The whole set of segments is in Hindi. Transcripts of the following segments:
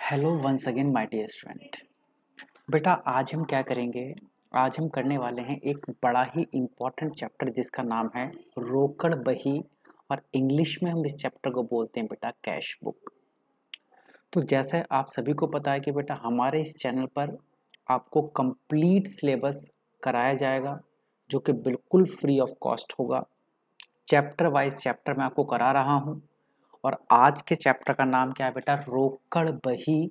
Hello once again my dear student. बेटा आज हम क्या करेंगे। आज हम करने वाले हैं एक बड़ा ही इम्पोर्टेंट चैप्टर जिसका नाम है रोकड़ बही और इंग्लिश में हम इस चैप्टर को बोलते हैं बेटा कैश बुक। तो जैसे आप सभी को पता है कि बेटा हमारे इस चैनल पर आपको कंप्लीट सिलेबस कराया जाएगा जो कि बिल्कुल फ्री ऑफ कॉस्ट होगा। चैप्टर वाइज चैप्टर मैं आपको करा रहा हूँ और आज के चैप्टर का नाम क्या है बेटा, रोकड़ बही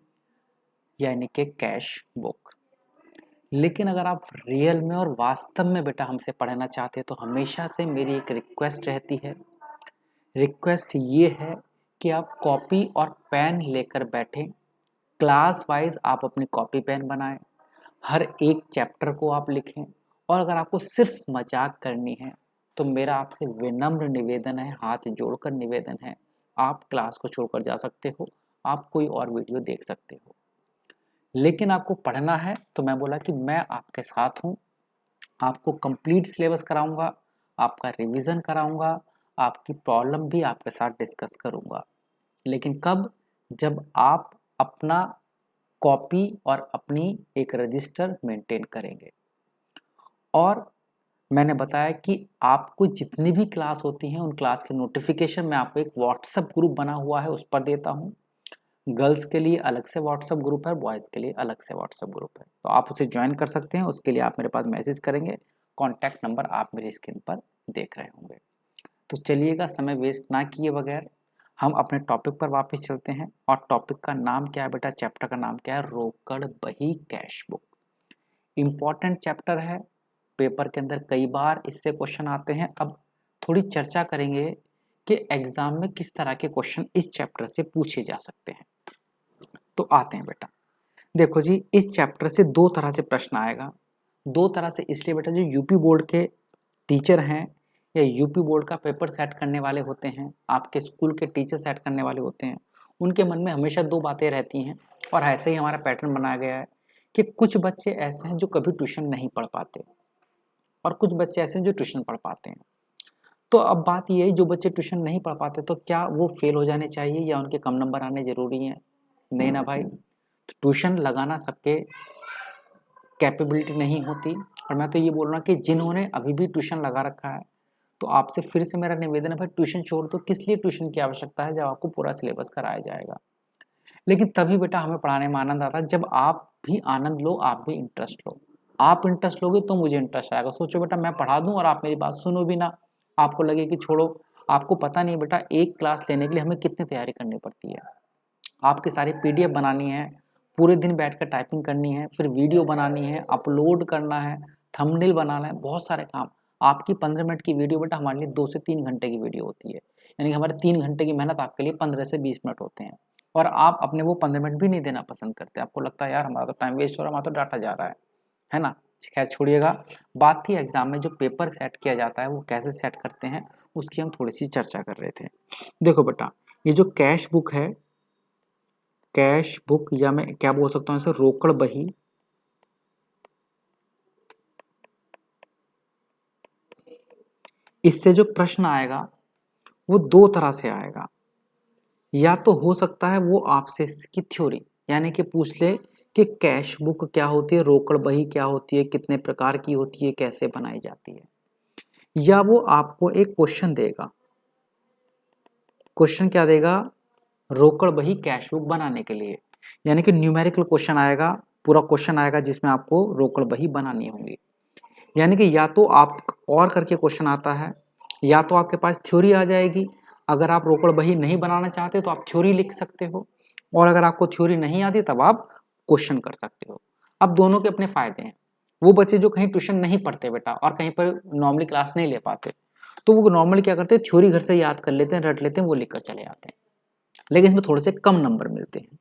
यानी कि कैश बुक। लेकिन अगर आप रियल में और वास्तव में बेटा हमसे पढ़ना चाहते हैं तो हमेशा से मेरी एक रिक्वेस्ट रहती है। रिक्वेस्ट ये है कि आप कॉपी और पेन लेकर बैठें, क्लास वाइज आप अपनी कॉपी पेन बनाएं, हर एक चैप्टर को आप लिखें। और अगर आपको सिर्फ मजाक करनी है तो मेरा आपसे विनम्र निवेदन है, हाथ जोड़कर निवेदन है, आप क्लास को छोड़कर जा सकते हो, आप कोई और वीडियो देख सकते हो। लेकिन आपको पढ़ना है तो मैं बोला कि मैं आपके साथ हूँ, आपको कंप्लीट सिलेबस कराऊंगा, आपका रिवीजन कराऊंगा, आपकी प्रॉब्लम भी आपके साथ डिस्कस करूंगा। लेकिन कब? जब आप अपना कॉपी और अपनी एक रजिस्टर मेंटेन करेंगे। और मैंने बताया कि आपको जितनी भी क्लास होती हैं उन क्लास के नोटिफिकेशन मैं आपको एक व्हाट्सएप ग्रुप बना हुआ है उस पर देता हूँ। गर्ल्स के लिए अलग से व्हाट्सएप ग्रुप है, बॉयज़ के लिए अलग से व्हाट्सएप ग्रुप है, तो आप उसे ज्वाइन कर सकते हैं। उसके लिए आप मेरे पास मैसेज करेंगे, कॉन्टैक्ट नंबर आप मेरी स्क्रीन पर देख रहे होंगे। तो चलिएगा समय वेस्ट ना किए बगैर हम अपने टॉपिक पर वापस चलते हैं। और टॉपिक का नाम क्या है बेटा, चैप्टर का नाम क्या है, रोकड़ बही कैश बुक। इम्पॉर्टेंट चैप्टर है, पेपर के अंदर कई बार इससे क्वेश्चन आते हैं। अब थोड़ी चर्चा करेंगे कि एग्जाम में किस तरह के क्वेश्चन इस चैप्टर से पूछे जा सकते हैं। तो आते हैं बेटा, देखो जी, इस चैप्टर से दो तरह से प्रश्न आएगा। दो तरह से इसलिए बेटा, जो यूपी बोर्ड के टीचर हैं या यूपी बोर्ड का पेपर सेट करने वाले होते हैं, आपके स्कूल के टीचर सेट करने वाले होते हैं, उनके मन में हमेशा दो बातें रहती हैं। और ऐसे ही हमारा पैटर्न बनाया गया है कि कुछ बच्चे ऐसे हैं जो कभी ट्यूशन नहीं पढ़ पाते और कुछ बच्चे ऐसे हैं जो ट्यूशन पढ़ पाते हैं। तो अब बात ये है, जो बच्चे ट्यूशन नहीं पढ़ पाते तो क्या वो फेल हो जाने चाहिए या उनके कम नंबर आने जरूरी हैं? नहीं ना भाई, ट्यूशन लगाना सबके कैपेबिलिटी नहीं होती। और मैं तो ये बोल रहा हूँ कि जिन्होंने अभी भी ट्यूशन लगा रखा है तो आपसे फिर से मेरा निवेदन है, भाई ट्यूशन छोड़ दो। किस लिए ट्यूशन की आवश्यकता है जब आपको पूरा सिलेबस कराया जाएगा। लेकिन तभी बेटा हमें पढ़ाने में आनंद आता है जब आप भी आनंद लो, आप भी इंटरेस्ट लो। आप इंटरेस्ट लोगे तो मुझे इंटरेस्ट आएगा। सोचो बेटा, मैं पढ़ा दूं और आप मेरी बात सुनो भी ना, आपको लगे कि छोड़ो। आपको पता नहीं बेटा, एक क्लास लेने के लिए हमें कितनी तैयारी करनी पड़ती है। आपकी सारी पीडीएफ बनानी है, पूरे दिन बैठकर टाइपिंग करनी है, फिर वीडियो बनानी है, अपलोड करना है, थंबनेल बनाना है, बहुत सारे काम। आपकी 15 मिनट की वीडियो बेटा हमारे लिए 2 से 3 घंटे की वीडियो होती है, यानी कि हमारे 3 घंटे की मेहनत आपके लिए 15 से 20 मिनट होते हैं। और आप अपने वो 15 मिनट भी नहीं देना पसंद करते, आपको लगता है यार हमारा तो टाइम वेस्ट हो रहा है, हमारा तो डाटा जा रहा है ना। खैर छोड़िएगा, बात थी एग्जाम में जो पेपर सेट किया जाता है वो कैसे सेट करते हैं, उसकी हम थोड़ी सी चर्चा कर रहे थे। देखो बेटा, ये जो कैश बुक है, कैश बुक या मैं क्या बोल सकता हूँ इसे, रोकड़ बही। इससे जो प्रश्न आएगा वो दो तरह से आएगा। या तो हो सकता है वो आपसे इसकी थ्योरी यानी कि पूछ ले कि कैश बुक क्या होती है, रोकड़ बही क्या होती है, कितने प्रकार की होती है, कैसे बनाई जाती है। या वो आपको एक क्वेश्चन देगा। क्वेश्चन क्या देगा? रोकड़ बही कैश बुक बनाने के लिए, यानी कि न्यूमेरिकल क्वेश्चन आएगा, पूरा क्वेश्चन आएगा जिसमें आपको रोकड़ बही बनानी होगी। यानी कि या तो आप और करके क्वेश्चन आता है, या तो आपके पास थ्योरी आ जाएगी। अगर आप रोकड़ बही नहीं बनाना चाहते तो आप थ्योरी लिख सकते हो, और अगर आपको थ्योरी नहीं आती तब आप क्वेश्चन कर सकते हो। अब दोनों के अपने फायदे हैं। वो बच्चे जो कहीं ट्यूशन नहीं पढ़ते बेटा और कहीं पर नॉर्मली क्लास नहीं ले पाते, तो वो नॉर्मली क्या करते हैं, थ्योरी घर से याद कर लेते हैं, रट लेते हैं, वो लिख कर चले आते हैं। लेकिन इसमें थोड़े से कम नंबर मिलते हैं।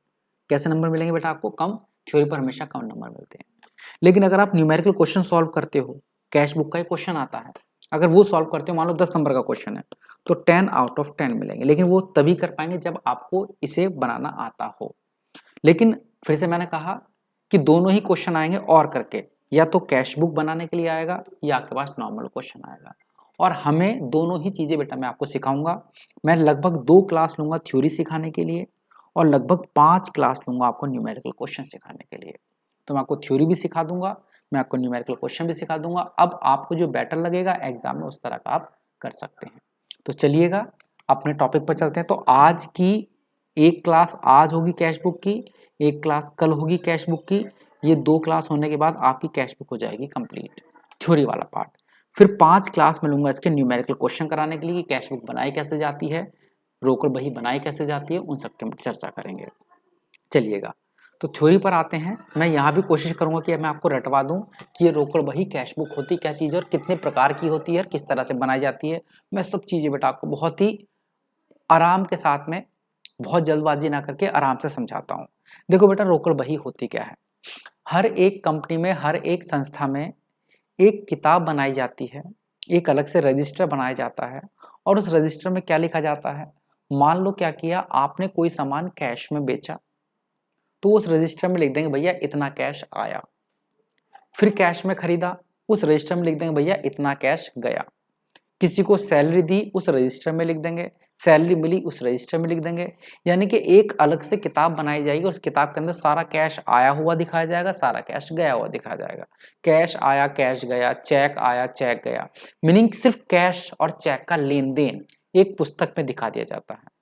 कैसे नंबर मिलेंगे बेटा आपको? कम, थ्योरी पर हमेशा कम नंबर मिलते हैं। लेकिन अगर आप न्यूमेरिकल क्वेश्चन सॉल्व करते हो, कैश बुक का एक क्वेश्चन आता है, अगर वो सॉल्व करते हो, मान लो 10 नंबर का क्वेश्चन है, तो 10 आउट ऑफ 10 मिलेंगे। लेकिन वो तभी कर पाएंगे जब आपको इसे बनाना आता हो। लेकिन फिर से मैंने कहा कि दोनों ही क्वेश्चन आएंगे और करके, या तो कैश बुक बनाने के लिए आएगा या आपके पास नॉर्मल क्वेश्चन आएगा। और हमें दोनों ही चीजें बेटा मैं आपको सिखाऊंगा। मैं लगभग 2 क्लास लूंगा थ्योरी सिखाने के लिए और लगभग 5 क्लास लूँगा आपको न्यूमेरिकल क्वेश्चन सिखाने के लिए। तो मैं आपको थ्योरी भी सिखा दूंगा, मैं आपको न्यूमेरिकल क्वेश्चन भी सिखा दूंगा। अब आपको जो बेटर लगेगा एग्जाम में उस तरह का आप कर सकते हैं। तो चलिएगा अपने टॉपिक पर चलते हैं। तो आज की एक क्लास आज होगी कैश बुक की, एक क्लास कल होगी कैश बुक की। ये 2 क्लास होने के बाद आपकी कैश बुक हो जाएगी कंप्लीट, थ्योरी वाला पार्ट। फिर 5 क्लास में लूंगा इसके न्यूमेरिकल क्वेश्चन कराने के लिए, कैश बुक बनाई कैसे जाती है, रोकड़ बही बनाई कैसे जाती है, उन सब की चर्चा करेंगे। चलिएगा तो थ्योरी पर आते हैं। मैं यहाँ भी कोशिश करूंगा कि मैं आपको रटवा दूं कि ये रोकड़ बही कैश बुक होती क्या चीज़ है और कितने प्रकार की होती है और किस तरह से बनाई जाती है। मैं सब चीज़ें बेटा आपको बहुत ही आराम के साथ में, बहुत जल्दबाजी ना करके आराम से समझाता हूँ। देखो बेटा, रोकड़ बही होती क्या है। हर एक कंपनी में, हर एक संस्था में एक किताब बनाई जाती है, एक अलग से रजिस्टर बनाया जाता है और उस रजिस्टर में क्या लिखा जाता है। मान लो क्या किया आपने, कोई सामान कैश में बेचा तो उस रजिस्टर में लिख देंगे भैया इतना कैश आया। फिर कैश में खरीदा, उस रजिस्टर में लिख देंगे भैया इतना कैश गया। किसी को सैलरी दी, उस रजिस्टर में लिख देंगे, सैलरी मिली उस रजिस्टर में लिख देंगे। यानी कि एक अलग से किताब बनाई जाएगी, उस किताब के अंदर सारा कैश आया हुआ दिखाया जाएगा, सारा कैश गया हुआ दिखाया जाएगा। कैश आया कैश गया, चेक आया चेक गया, मीनिंग सिर्फ कैश और चेक का लेन देन एक पुस्तक में दिखा दिया जाता है।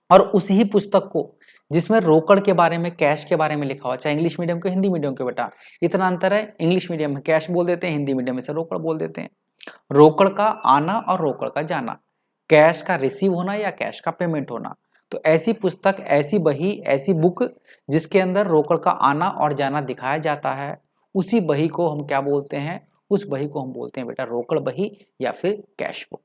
और उसी ही पुस्तक को जिसमें रोकड़ के बारे में, कैश के बारे में लिखा हुआ, चाहे इंग्लिश मीडियम के हिंदी मीडियम के, बेटा इतना अंतर है, इंग्लिश मीडियम में कैश बोल देते हैं, हिंदी मीडियम में से रोकड़ बोल देते हैं। रोकड़ का आना और रोकड़ का जाना, कैश का रिसीव होना या कैश का पेमेंट होना। तो ऐसी पुस्तक, ऐसी बही, ऐसी बुक जिसके अंदर रोकड़ का आना और जाना दिखाया जाता है, उसी बही को हम क्या बोलते हैं, उस बही को हम बोलते हैं बेटा रोकड़ बही या फिर कैश बुक।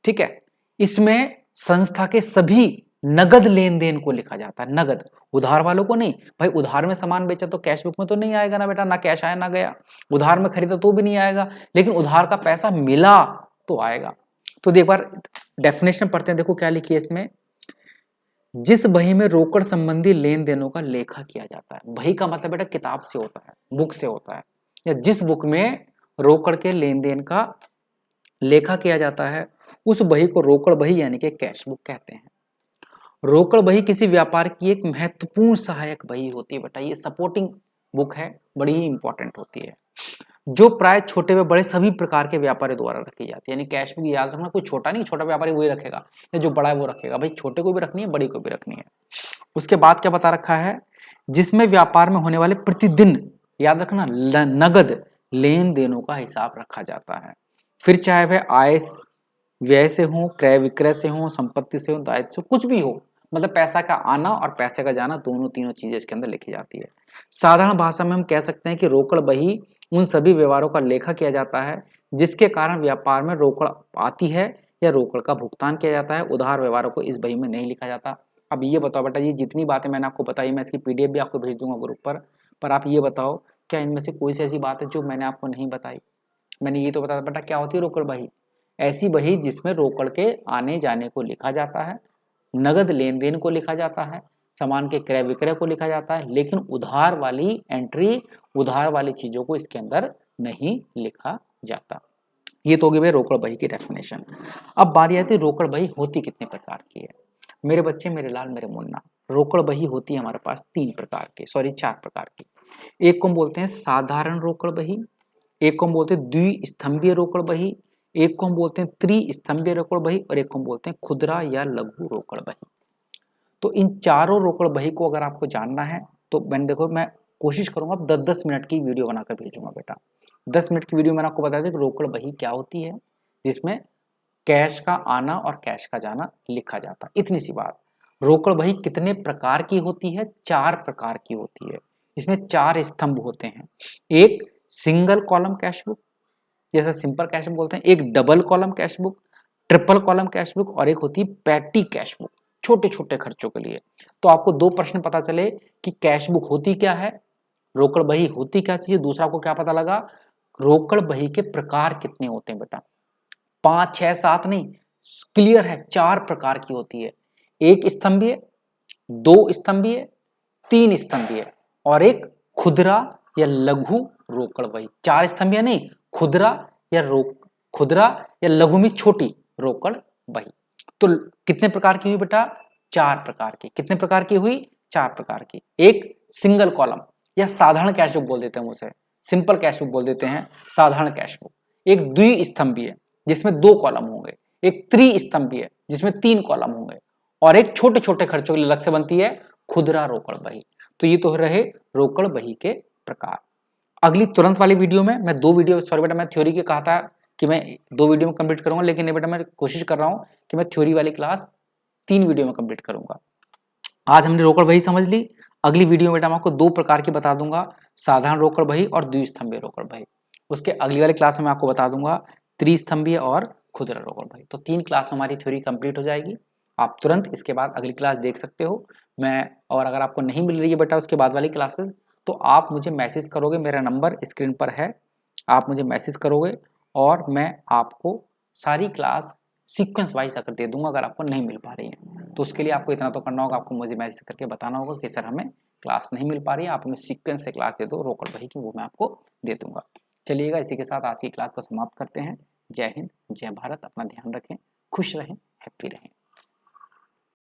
ठीक है, इसमें संस्था के सभी नगद लेन देन को लिखा जाता है, नगद, उधार वालों को नहीं। भाई उधार में सामान बेचा तो कैश बुक में तो नहीं आएगा ना बेटा, ना कैश आया ना गया। उधार में खरीदा तो भी नहीं आएगा, लेकिन उधार का पैसा मिला तो आएगा। तो एक बार डेफिनेशन पढ़ते हैं, देखो क्या लिखी है इसमें। जिस बही में रोकड़ संबंधी लेन देनों का लेखा किया जाता है, बही का मतलब बेटा किताब से होता है, बुक से होता है, या जिस बुक में रोकड़ के लेन देन का लेखा किया जाता है उस बही को रोकड़ बही यानी कि कैश बुक कहते हैं। रोकड़ बही किसी व्यापार की एक महत्वपूर्ण सहायक बही होती है बेटा, ये सपोर्टिंग बुक है, बड़ी ही इंपॉर्टेंट होती है, जो प्राय छोटे व बड़े सभी प्रकार के व्यापारी द्वारा रखी जाती है। यानी कैश बुक याद रखना, कोई छोटा नहीं, छोटा व्यापारी वही रखेगा या जो बड़ा है वो रखेगा, भाई छोटे को भी रखनी है, बड़ी को भी रखनी है। उसके बाद क्या बता रखा है, जिसमें व्यापार में होने वाले प्रतिदिन, याद रखना, नगद लेन देनों का हिसाब रखा जाता है। फिर चाहे वह आय व्यय से हो, क्रय विक्रय से हो, संपत्ति से हो, दायित्व से, कुछ भी हो, मतलब पैसा का आना और पैसे का जाना, दोनों तीनों चीजें इसके अंदर लिखी जाती है। साधारण भाषा में हम कह सकते हैं कि रोकड़ बही उन सभी व्यवहारों का लेखा किया जाता है जिसके कारण व्यापार में रोकड़ आती है या रोकड़ का भुगतान किया जाता है। उधार व्यवहारों को इस बही में नहीं लिखा जाता। अब ये बताओ बेटा, ये जितनी बातें मैंने आपको बताई, मैं इसकी पीडीएफ भी आपको भेज दूंगा ग्रुप पर आप ये बताओ क्या इनमें से कोई सी ऐसी बात है जो मैंने आपको नहीं बताई। मैंने ये तो बताया बेटा क्या होती है रोकड़ बही, ऐसी बही जिसमें रोकड़ के आने जाने को लिखा जाता है, नगद लेन देन को लिखा जाता है, सामान के क्रय विक्रय को लिखा जाता है, लेकिन उधार वाली एंट्री, उधार वाली चीजों को इसके अंदर नहीं लिखा जाता। ये तो होगी भाई रोकड़ बही की डेफिनेशन। अब बारी आती है रोकड़ बही होती कितने प्रकार की है। मेरे बच्चे, मेरे लाल, मेरे मुन्ना, रोकड़ बही होती है हमारे पास 4 प्रकार की। एक को हम बोलते हैं साधारण रोकड़ बही, एक को हम बोलते हैं द्विस्तंभीय रोकड़ बही, एक को हम बोलते हैं त्रिस्तंभीय रोकड़ बही और एक को हम बोलते हैं खुदरा या लघु रोकड़ बही। तो इन चारों रोकड़ बही को अगर आपको जानना है तो मैं कोशिश करूंगा 10-10 मिनट की वीडियो बनाकर भेजूंगा बेटा। 10 मिनट की वीडियो मैंने आपको बता दिया कि रोकड़ बही क्या होती है, जिसमें कैश का आना और कैश का जाना लिखा जाता है, इतनी सी बात। रोकड़ बही कितने प्रकार की होती है, 4 प्रकार की होती है। इसमें 4 स्तंभ होते हैं। एक सिंगल कॉलम कैश बुक, जैसे सिंपल कैश बुक बोलते हैं, एक double column cash book, triple column cash book और एक होती है पैटी कैश बुक, छोटे छोटे खर्चों के लिए। तो आपको 2 प्रश्न पता चले कि कैश बुक होती क्या है, रोकड़ बही होती क्या चीज। दूसरा आपको क्या पता लगा, रोकड़ बही के प्रकार कितने होते हैं बेटा, 5, 6, 7 नहीं, क्लियर है, 4 प्रकार की होती है। एक स्तंभीय, 2 स्तंभीय, 3 स्तंभीय और एक खुदरा या लघु रोकड़ बही। 4 स्तंभीय नहीं, खुदरा या लघु में छोटी रोकड़ बही। तो कितने प्रकार की हुई बेटा, 4 प्रकार की। कितने प्रकार की हुई, 4 प्रकार की। एक सिंगल कॉलम या साधारण कैश बुक बोल देते हैं उसे, सिंपल कैश बुक बोल देते हैं, साधारण कैश बुक। एक द्विस्तंभी है जिसमें 2 कॉलम होंगे, एक त्रिस्तंभी है जिसमें 3 कॉलम होंगे, और एक छोटे छोटे खर्चों के लिए अलग से बनती है खुदरा रोकड़ बही। तो ये तो रहे रोकड़ बही के प्रकार। अगली तुरंत वाली वीडियो में मैं 2 वीडियो, सॉरी बेटा मैं थ्योरी के कहा था कि मैं 2 वीडियो में कंप्लीट करूंगा, लेकिन नहीं बेटा मैं कोशिश कर रहा हूं कि मैं थ्योरी वाली क्लास 3 वीडियो में कंप्लीट करूंगा। आज हमने रोकड़ बही समझ ली। अगली वीडियो में बेटा मैं आपको 2 प्रकार की बता दूंगा, साधारण रोकड़ बही और द्विस्तंभीय रोकड़ बही। उसके अगली वाली क्लास में मैं आपको बता दूंगा त्रिस्तंभीय और खुदरा रोकड़ बही। तो 3 क्लास में हमारी थ्योरी कंप्लीट हो जाएगी। आप तुरंत इसके बाद अगली क्लास देख सकते हो। और अगर आपको नहीं मिल रही है बेटा उसके बाद वाली क्लासेस, तो आप मुझे मैसेज करोगे, मेरा नंबर स्क्रीन पर है, आप मुझे मैसेज करोगे और मैं आपको सारी क्लास सीक्वेंस वाइज अगर दे दूंगा अगर आपको नहीं मिल पा रही है। तो उसके लिए आपको इतना तो करना होगा, आपको मुझे मैसेज करके बताना होगा कि सर हमें क्लास नहीं मिल पा रही है, आप हमें सीक्वेंस से क्लास दे दो रोकड़ बही की, वो मैं आपको दे दूंगा। चलिएगा, इसी के साथ आज की क्लास को समाप्त करते हैं। जय हिंद, जय भारत। अपना ध्यान रखें, खुश रहें, हैप्पी रहें।